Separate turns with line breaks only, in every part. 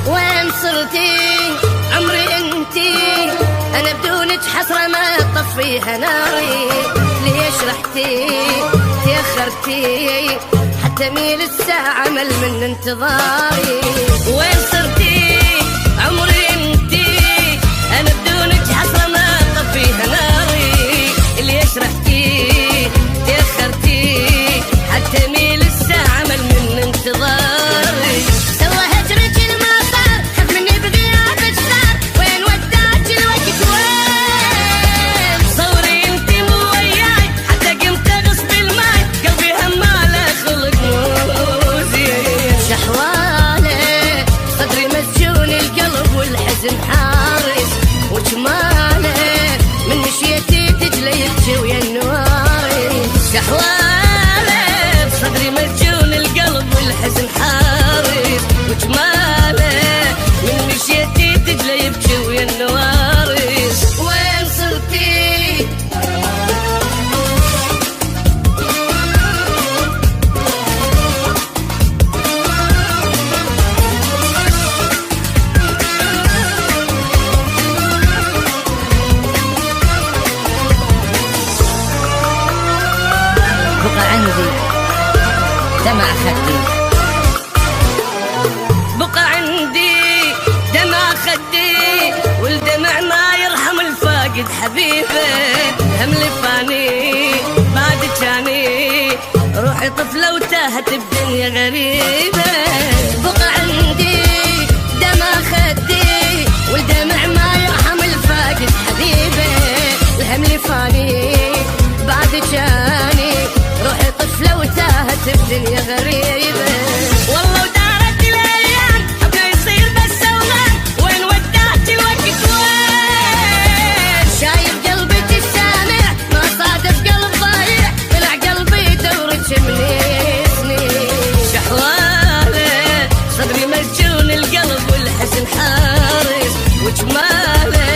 وين صرتي عمري انتي، انا بدونك حسرة ما تطفيها ناري. ليش رحتي تأخرتي حتى ميل الساعة مل من انتظاري. وين صرتي عمري انتي، انا بدونك حسرة ما تطفيها ناري. ليش رحتي تأخرتي حتى ميل الساعة مل من انتظاري. سوى هجرك المطار خاف مني بغيابك صار، وين وداك الوقت وين؟ صوري انتي مو وياي حتى قمت اغصب الماي، قلبي هماله خلق مو زين. شحواله صدري مسجون القلب والحزن حارس، وجماله من مشيتي تجلي يبكي ويا النواري. شحواله صدري مسجون القلب والحزن حارس، وجماله من مشيتي تجلي يبكي ويا النوارس. وين صرتي بقى عندي دمع خدي، بقى عندي دمع خدي، والدمع ما يرحم الفاقد حبيبه. هم لفاني بعد جاني روحي طفلة وتاهت بدنيا غريبة. بقى عندي دمع خدي، والدمع ما يرحم الفاقد حبيبه. الهم لفاني بعد جاني روحي طفلة وتاهت بدنيا غريبة. والله ودارت الايام حبنا يصير بس اوهام، وين وداك الوقت وين؟ شايف قلبك السامع ما صادف قلب ضايع، طلع قلبي دورك من سنين. شحواله صدري مسجون القلب والحزن حارس، وجماله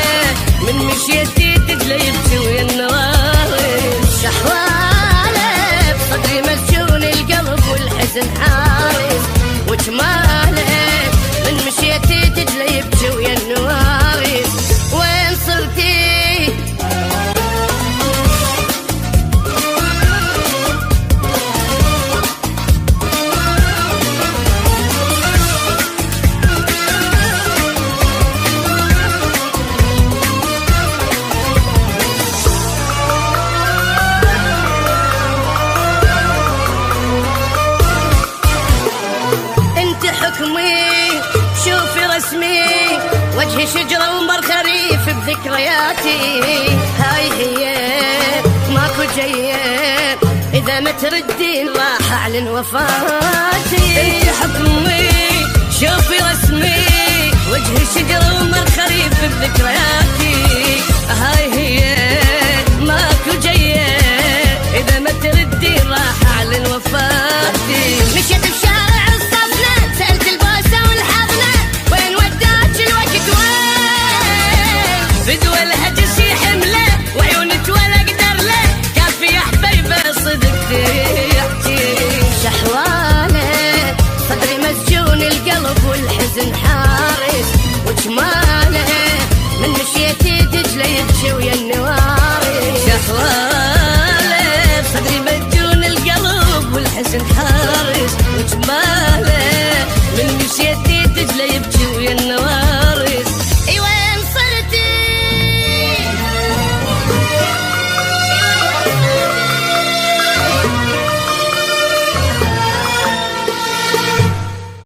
من مشيتي تجلي يبكي ويا النوارس. شحواله صدري مسجون القلب والحزن حارس، وجماله من مشيتي تجلي يبكي ويا النوارس. وين صرتي شوفي رسمي وجهي شجرة ومر خريف بذكرياتي. هاي هي ماكو جاية إذا ما تردين راح أعلن وفاتي. انت حكمي شوفي رسمي وجهي شجرة ومر خريف بذكرياتي. هاي هي ماكو جاية إذا ما تردين راح أعلن وفاتي. مشيت بشارع الصفنة سألت البوسة والحضنة، وين وداك الوقت وين؟ بدوى الهجس يحمله وعيونك ولا اقدر له، كافي يا حبيبه صدق تحكي. شحواله صدري مسجون القلب والحزن حارس، وجماله من مشيتي تجلي يبكي ويا النواري. شحواله صدري مسجون القلب والحزن حارس، وجماله من مشيتي تجلي يبكي ويا النواري.